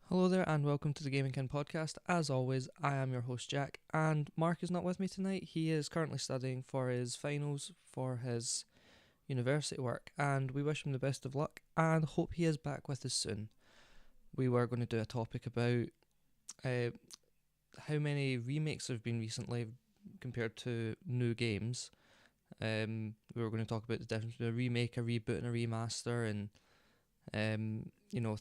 Hello there and welcome to the Gaming Kin podcast. As always, I am your host Jack, and Mark is not with me tonight. He is currently studying for his finals for his university work, and we wish him the best of luck and hope he is back with us soon. We were going to do a topic about uh, how many remakes there have been recently compared to new games. We were going to talk about the difference between a remake, a reboot, and a remaster, and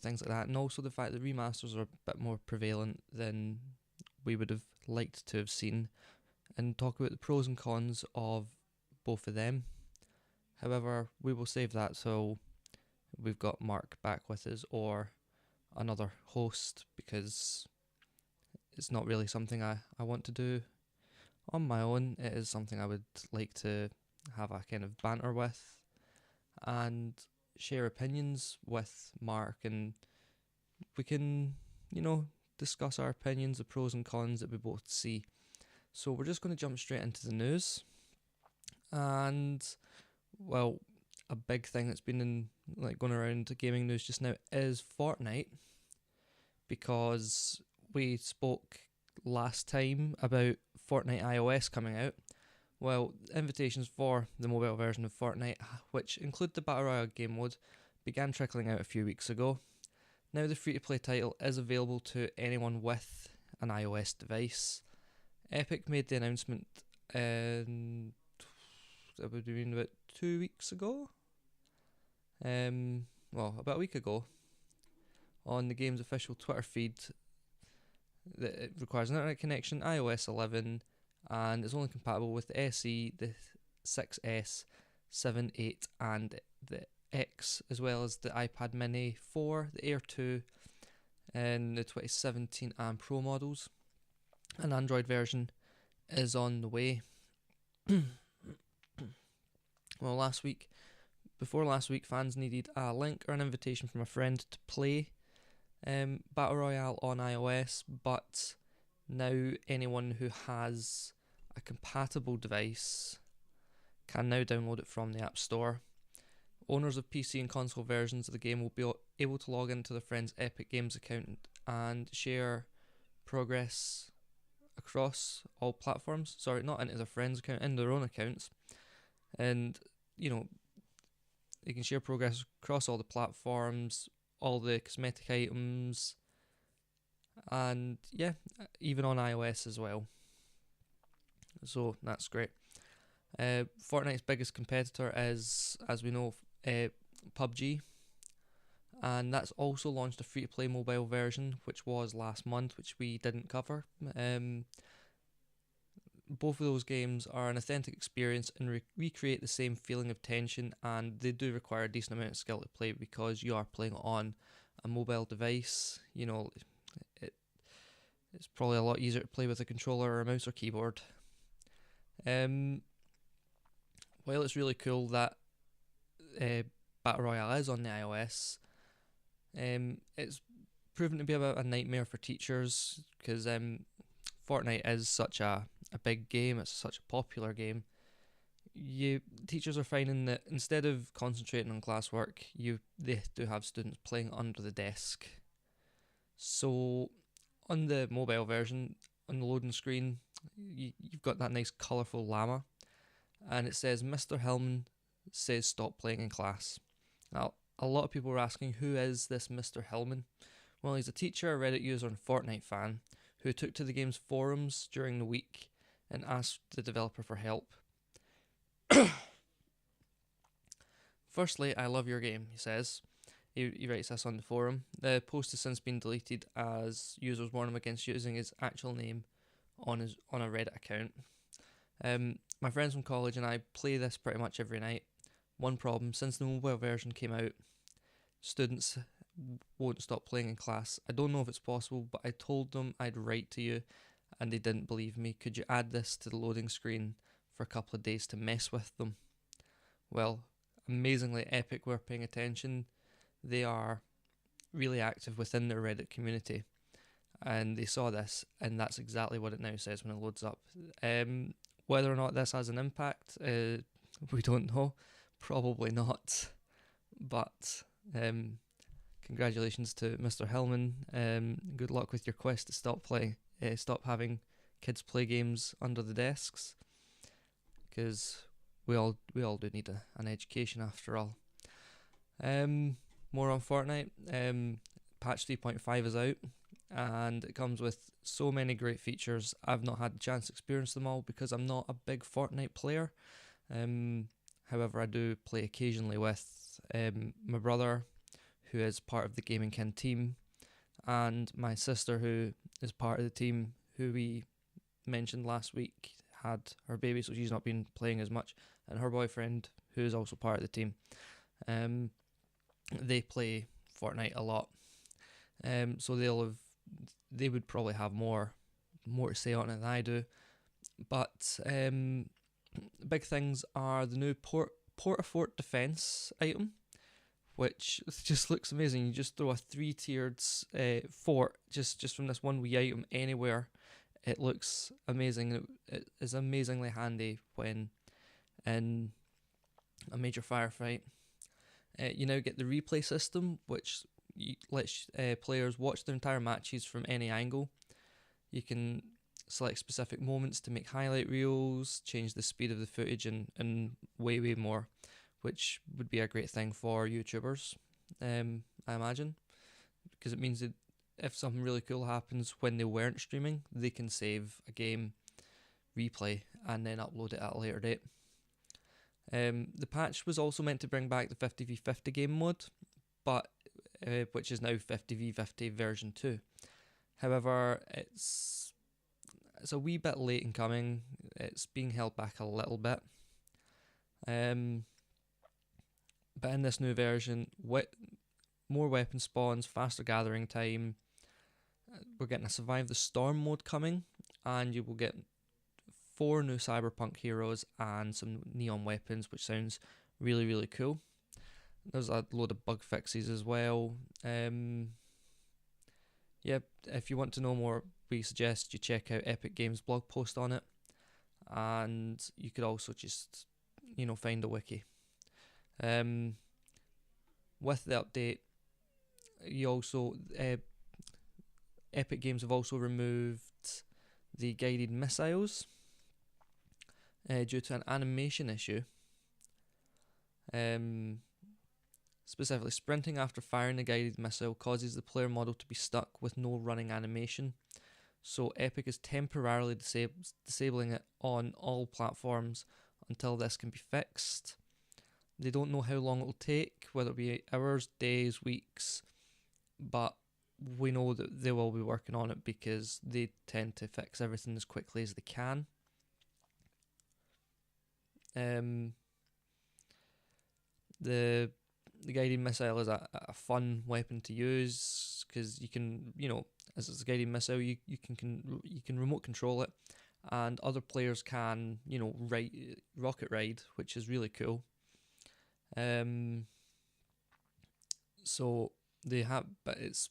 things like that, and also the fact that remasters are a bit more prevalent than we would have liked to have seen, and talk about the pros and cons of both of them. However, we will save that till we've got Mark back with us or another host, because it's not really something I want to do on my own. It is something I would like to have a kind of banter with and share opinions with Mark, and we can, discuss our opinions, the pros and cons that we both see. So we're just going to jump straight into the news. And, well, a big thing that's been going around the gaming news just now is Fortnite, because we spoke last time about Fortnite iOS coming out. Well, invitations for the mobile version of Fortnite, which include the Battle Royale game mode, began trickling out a few weeks ago. Now the free-to-play title is available to anyone with an iOS device. Epic made the announcement that would have been about 2 weeks ago. About a week ago, on the game's official Twitter feed, that it requires an internet connection, iOS 11, and it's only compatible with the SE, the 6S, 7, 8, and the X, as well as the iPad Mini 4, the Air 2, and the 2017 and Pro models. An Android version is on the way. Well, before last week, fans needed a link or an invitation from a friend to play Battle Royale on iOS, but now anyone who has a compatible device can now download it from the App Store. Owners of PC and console versions of the game will be able to log into their friend's Epic Games account and share progress across all platforms. Sorry, not into their friend's account, in their own accounts. And, they can share progress across all the platforms, all the cosmetic items, and yeah, even on iOS as well. So that's great. Fortnite's biggest competitor is, as we know, PUBG, and that's also launched a free-to-play mobile version, which was last month, which we didn't cover. Both of those games are an authentic experience and recreate the same feeling of tension, and they do require a decent amount of skill to play because you are playing on a mobile device. It's probably a lot easier to play with a controller or a mouse or keyboard. While it's really cool that Battle Royale is on the iOS, it's proven to be a bit of a nightmare for teachers, because Fortnite is such a big game, it's such a popular game. Teachers are finding that instead of concentrating on classwork, they do have students playing under the desk. So on the mobile version, on the loading screen, you've got that nice colourful llama, and it says Mr. Hellman says stop playing in class. Now, a lot of people were asking, who is this Mr. Hellman? Well, he's a teacher, a Reddit user, and Fortnite fan who took to the game's forums during the week and asked the developer for help. Firstly, I love your game, he says. He writes this on the forum. The post has since been deleted as users warn him against using his actual name on a Reddit account. My friends from college and I play this pretty much every night. One problem, since the mobile version came out, students won't stop playing in class. I don't know if it's possible, but I told them I'd write to you and they didn't believe me. Could you add this to the loading screen for a couple of days to mess with them? Well, amazingly, Epic were paying attention. They are really active within their Reddit community, and they saw this, and that's exactly what it now says when it loads up. Whether or not this has an impact, we don't know. Probably not, but congratulations to Mr. Hellman. Good luck with your quest to stop having kids play games under the desks, because we all do need an education after all. More on Fortnite. Patch 3.5 is out, and it comes with so many great features. I've not had the chance to experience them all because I'm not a big Fortnite player. However, I do play occasionally with my brother, who is part of the Gaming Kin team, and my sister, who is part of the team, who we mentioned last week had her baby, so she's not been playing as much, and her boyfriend, who is also part of the team. They play Fortnite a lot, so they would probably have more to say on it than I do. But big things are the new Port-a-Fort defense item, which just looks amazing. You just throw a 3-tiered fort just from this one wee item anywhere. It looks amazing. It is amazingly handy when in a major firefight. You now get the replay system, which lets players watch their entire matches from any angle. You can select specific moments to make highlight reels, change the speed of the footage, and way more, which would be a great thing for YouTubers, I imagine, because it means that if something really cool happens when they weren't streaming, they can save a game, replay, and then upload it at a later date. The patch was also meant to bring back the 50v50 game mode, but which is now 50v50 version 2. However, it's a wee bit late in coming. It's being held back a little bit. But in this new version, more weapon spawns, faster gathering time. We're getting a Survive the Storm mode coming, and you will get 4 new Cyberpunk heroes and some neon weapons, which sounds really cool. There's a load of bug fixes as well. Yeah, if you want to know more, we suggest you check out Epic Games' blog post on it, and you could also just find a wiki. With the update, Epic Games have also removed the guided missiles due to an animation issue. Specifically, sprinting after firing a guided missile causes the player model to be stuck with no running animation. So Epic is temporarily disabling it on all platforms until this can be fixed. They don't know how long it will take, whether it be hours, days, weeks, but we know that they will be working on it because they tend to fix everything as quickly as they can. The guided missile is a fun weapon to use because you can, as it's a guided missile, you can remote control it, and other players can, rocket ride, which is really cool. So they have, but it's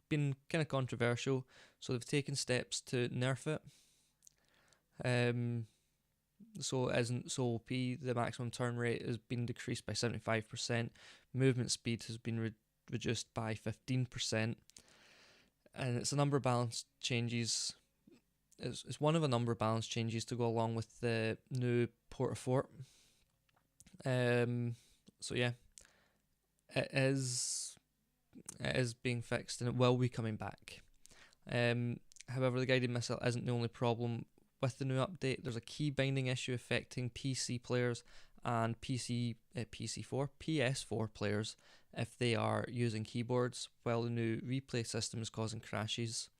been kind of controversial, so they've taken steps to nerf it. So it isn't so OP. The maximum turn rate has been decreased by 75%. Movement speed has been reduced by 15%. And it's a number of balance changes. It's one of a number of balance changes to go along with the new Port-a-Fort. So yeah, it is being fixed, and it will be coming back. However, the guided missile isn't the only problem. With the new update, there's a key binding issue affecting PC players and PS4 players if they are using keyboards, while the new replay system is causing crashes.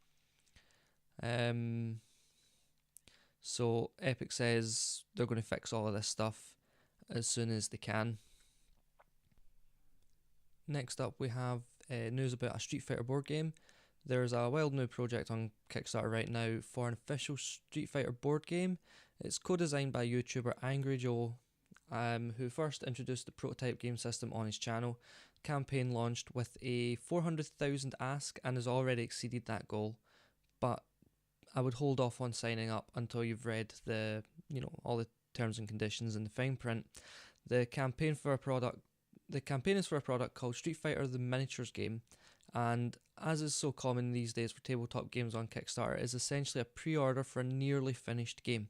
So Epic says they're going to fix all of this stuff as soon as they can. Next up, we have news about a Street Fighter board game. There's a wild new project on Kickstarter right now for an official Street Fighter board game. It's co-designed by YouTuber Angry Joe, who first introduced the prototype game system on his channel. The campaign launched with a 400,000 ask and has already exceeded that goal. But I would hold off on signing up until you've read all the terms and conditions in the fine print. The campaign is for a product called Street Fighter: The Miniatures Game, and as is so common these days for tabletop games on Kickstarter, it is essentially a pre-order for a nearly finished game.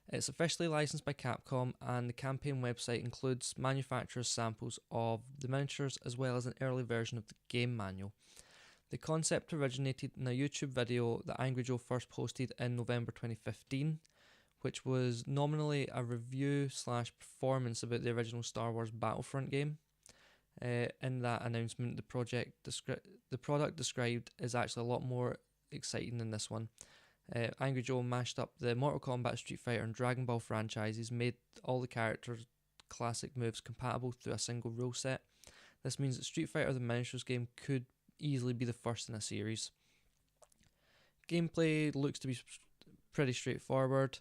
It's officially licensed by Capcom, and the campaign website includes manufacturers' samples of the miniatures as well as an early version of the game manual. The concept originated in a YouTube video that Angry Joe first posted in November 2015, which was nominally a review/performance about the original Star Wars Battlefront game. In that announcement, the product described is actually a lot more exciting than this one. Angry Joe mashed up the Mortal Kombat, Street Fighter, and Dragon Ball franchises, made all the characters' classic moves compatible through a single rule set. This means that Street Fighter the Miniatures game could easily be the first in a series. Gameplay looks to be pretty straightforward.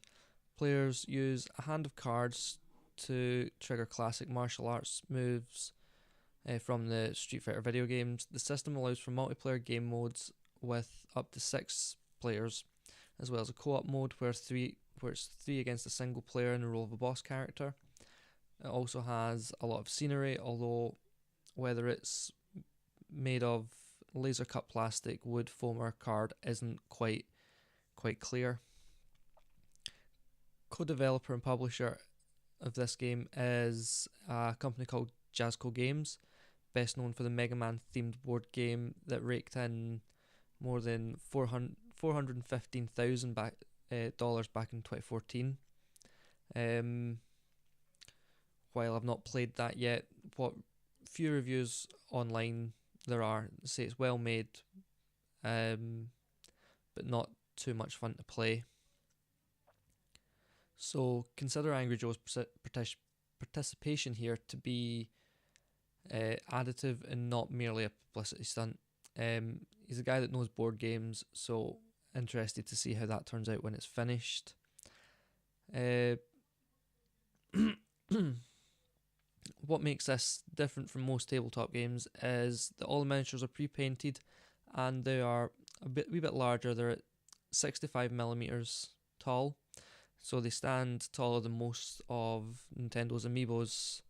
Players use a hand of cards to trigger classic martial arts moves from the Street Fighter video games. The system allows for multiplayer game modes with up to 6 players, as well as a co-op mode where it's 3 against a single player in the role of a boss character. It also has a lot of scenery, although whether it's made of laser cut plastic, wood, foam or card isn't quite clear. Co-developer and publisher of this game is a company called Jazco Games, best known for the Mega Man themed board game that raked in more than $415,000 back in 2014. While I've not played that yet, what few reviews online there are say it's well made, but not too much fun to play. So consider Angry Joe's participation here to be additive and not merely a publicity stunt. He's a guy that knows board games, so interested to see how that turns out when it's finished. What makes this different from most tabletop games is that all the miniatures are pre-painted and they are a wee bit larger. They're at 65mm tall, so they stand taller than most of Nintendo's amiibos.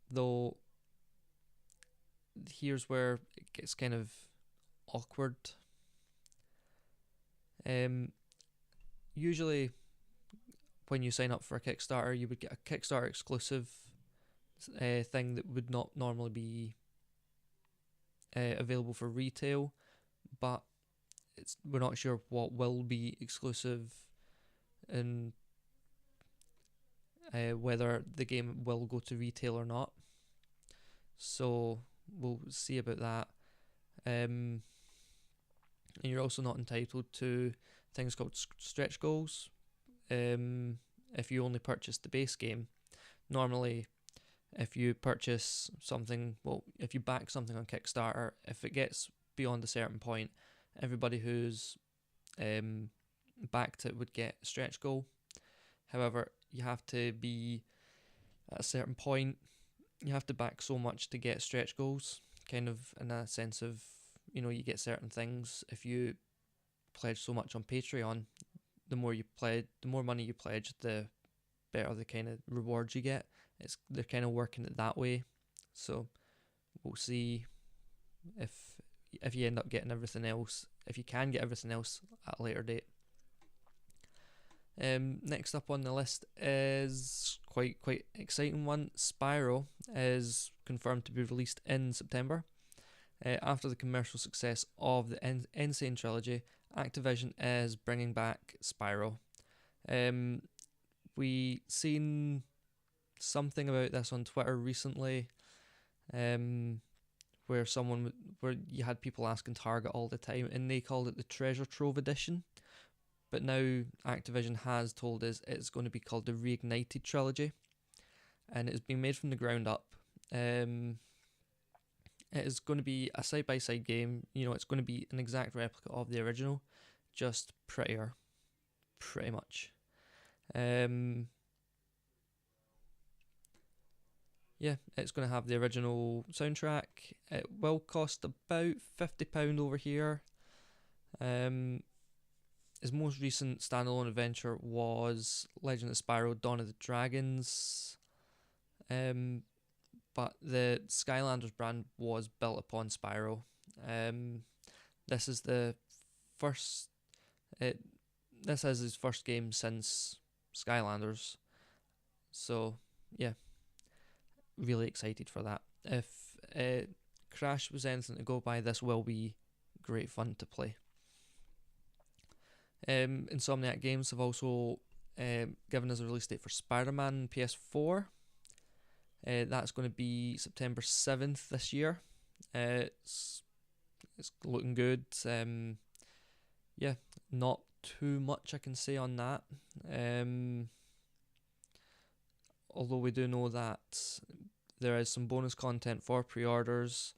Though here's where it gets kind of awkward. Usually when you sign up for a Kickstarter, you would get a Kickstarter exclusive thing that would not normally be available for retail, but we're not sure what will be exclusive and whether the game will go to retail or not. So we'll see about that. And you're also not entitled to things called stretch goals if you only purchase the base game. Normally, if you purchase something, if you back something on Kickstarter, if it gets beyond a certain point, everybody who's backed it would get a stretch goal. However, you have to be at a certain point, you have to back so much to get stretch goals, kind of in a sense of, you get certain things. If you pledge so much on Patreon, the more money you pledge, the better the kind of rewards you get. They're kind of working it that way. So we'll see if you end up getting everything else, if you can get everything else at a later date. Next up on the list is quite exciting one. Spyro is confirmed to be released in September. After the commercial success of the Insane trilogy, Activision is bringing back Spyro. We seen something about this on Twitter recently, where you had people asking Target all the time, and they called it the Treasure Trove Edition. But now Activision has told us it's going to be called the Reignited Trilogy, and it's been made from the ground up. It is going to be a side-by-side game. It's going to be an exact replica of the original, just prettier, pretty much. It's going to have the original soundtrack. It will cost about £50 over here. His most recent standalone adventure was Legend of Spyro Dawn of the Dragons. but the Skylanders brand was built upon Spyro. This is the first. This is his first game since Skylanders, so yeah, really excited for that. If Crash was anything to go by, this will be great fun to play. Insomniac Games have also given us a release date for Spider-Man PS4. That's going to be September 7th this year. It's looking good. Yeah, not too much I can say on that. Although we do know that there is some bonus content for pre-orders,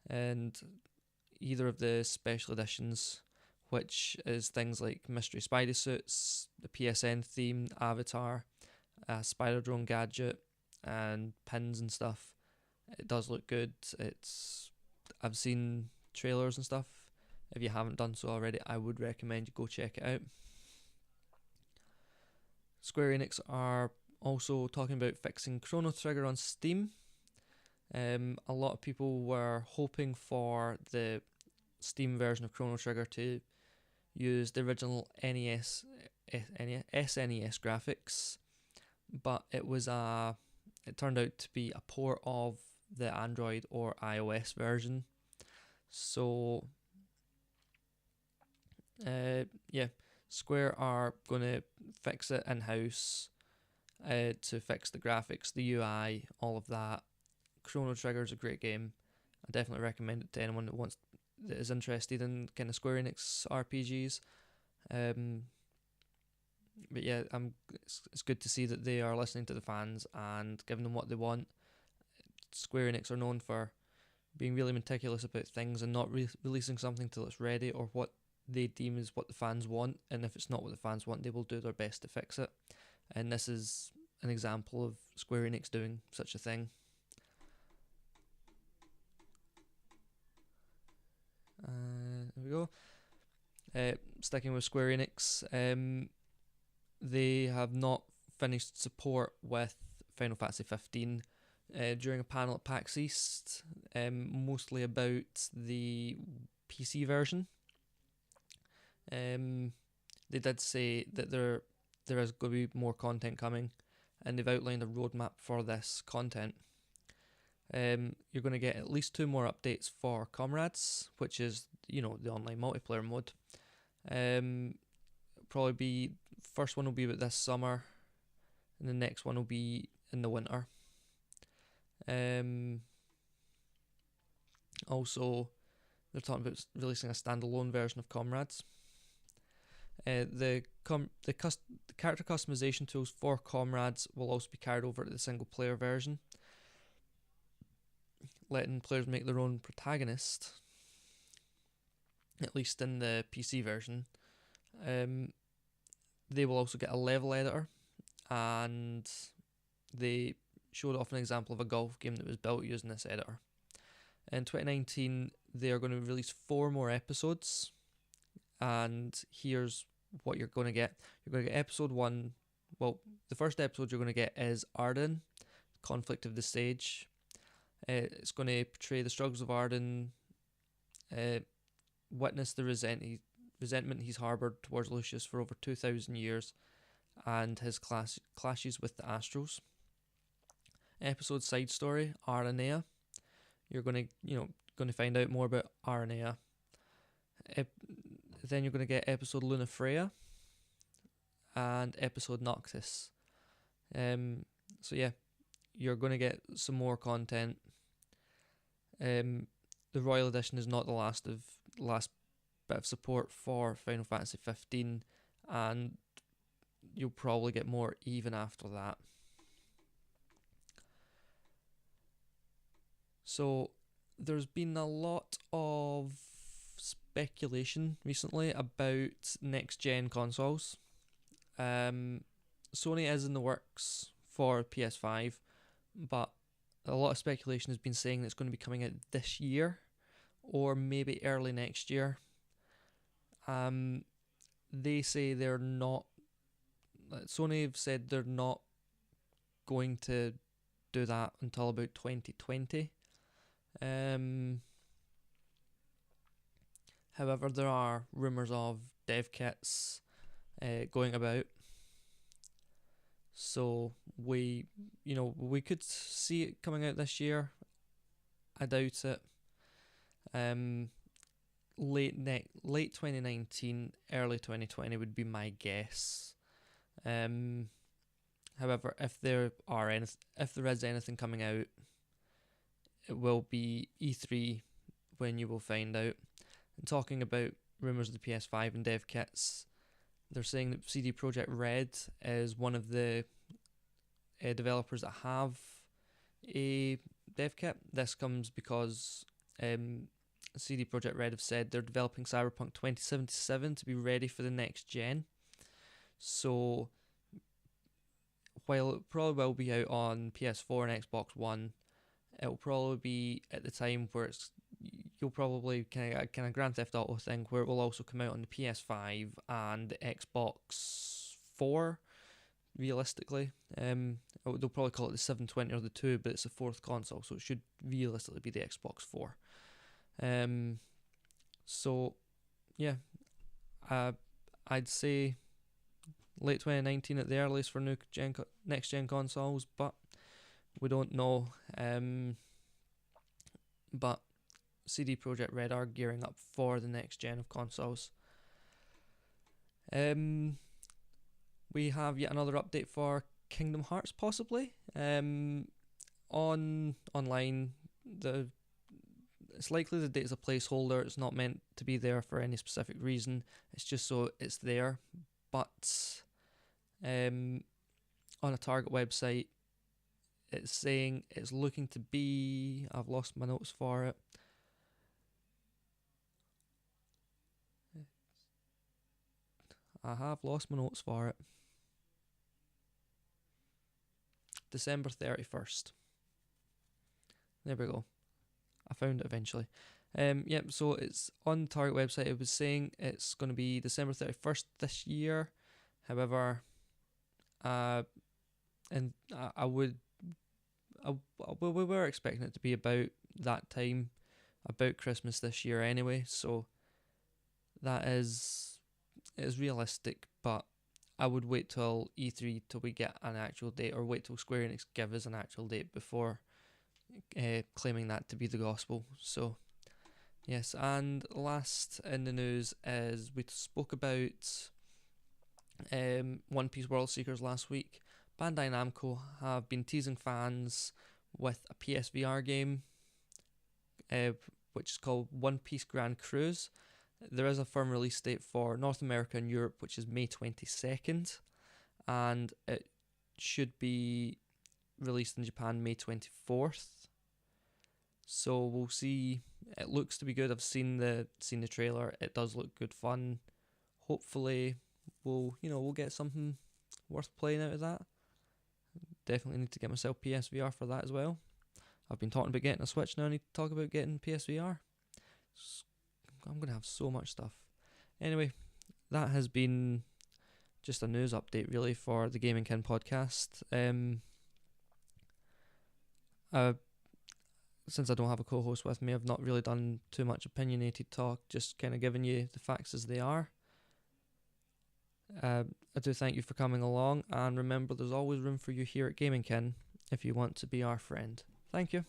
and either of the special editions, which is things like mystery Spidey suits, the PSN themed avatar, a Spider Drone gadget, and pins and stuff. It does look good. I've seen trailers and stuff. If you haven't done so already, I would recommend you go check it out. Square Enix are also talking about fixing Chrono Trigger on Steam. A lot of people were hoping for the Steam version of Chrono Trigger to use the original SNES graphics, but it turned out to be a port of the Android or iOS version. So Square are going to fix it in-house to fix the graphics, the UI, all of that. Chrono Trigger is a great game. I definitely recommend it to anyone that is interested in kind of Square Enix RPGs. But yeah, it's good to see that they are listening to the fans and giving them what they want. Square Enix are known for being really meticulous about things and not releasing something till it's ready or what they deem is what the fans want. And if it's not what the fans want, they will do their best to fix it. And this is an example of Square Enix doing such a thing. There we go. Sticking with Square Enix, they have not finished support with Final Fantasy 15 during a panel at PAX East, mostly about the PC version. They did say that there is going to be more content coming, and they've outlined a roadmap for this content. You're going to get at least 2 more updates for Comrades, which is, the online multiplayer mode. Probably be first one will be about this summer, and the next one will be in the winter. Also, they're talking about releasing a standalone version of Comrades. The character customization tools for Comrades will also be carried over to the single player version, letting players make their own protagonist, at least in the PC version. They will also get a level editor, and they showed off an example of a golf game that was built using this editor. In 2019, they are going to release 4 more episodes, and here's what you're going to get. You're going to get episode 1. Well, the first episode you're going to get is Arden, Conflict of the Sage. It's going to portray the struggles of Arden, witness the resentment he's harboured towards Lucius for over 2,000 years, and his clashes with the Astros. Episode side story, Aranea. You're going to find out more about Aranea. Then you're going to get episode Lunafreya and episode Noctis. So yeah, you're going to get some more content. The Royal Edition is not the last bit of support for Final Fantasy 15, and you'll probably get more even after that. So there's been a lot of speculation recently about next gen consoles. Sony is in the works for PS5, but a lot of speculation has been saying that it's going to be coming out this year or maybe early next year. They say they're not. Sony have said they're not going to do that until about 2020. However, there are rumours of dev kits going about, so we could see it coming out this year. I doubt it. Late 2019, early 2020 would be my guess. However, if there is anything coming out, it will be E3 when you will find out. And talking about rumours of the PS5 and dev kits, they're saying that CD Projekt Red is one of the developers that have a dev kit. This comes because CD Projekt Red have said they're developing Cyberpunk 2077 to be ready for the next gen. So while it probably will be out on PS4 and Xbox One, it will probably be at the time where you'll probably kind of Grand Theft Auto thing, where it will also come out on the PS5 and the Xbox 4. Realistically, they'll probably call it the 720 or the 2, but it's a fourth console, so it should realistically be the Xbox 4. So yeah, I'd say late 2019 at the earliest for next gen consoles, but we don't know. But CD Projekt Red are gearing up for the next gen of consoles. We have yet another update for Kingdom Hearts, possibly. Online, it's likely the date is a placeholder. It's not meant to be there for any specific reason. It's just so it's there. But on a Target website, it's saying it's looking to be... I've lost my notes for it. I have lost my notes for it. December 31st. There we go. I found it eventually. So it's on the Target website. It was saying it's going to be December 31st this year. However, we were expecting it to be about that time, about Christmas this year anyway. So that is realistic, but I would wait till E3 till we get an actual date, or wait till Square Enix give us an actual date before claiming that to be the gospel. So yes, and last in the news is we spoke about One Piece World Seekers last week. Bandai Namco have been teasing fans with a PSVR game which is called One Piece Grand Cruise. There is a firm release date for North America and Europe, which is May 22nd, and it should be released in Japan May 24th. So we'll see. It looks to be good. I've seen the trailer. It does look good fun. Hopefully we'll get something worth playing out of that. Definitely need to get myself PSVR for that as well. I've been talking about getting a Switch, now I need to talk about getting PSVR. I'm going to have so much stuff. Anyway, that has been just a news update really for the Gaming Kin podcast. Since I don't have a co-host with me, I've not really done too much opinionated talk, just kind of giving you the facts as they are. I do thank you for coming along, and remember there's always room for you here at Gaming Kin if you want to be our friend. Thank you.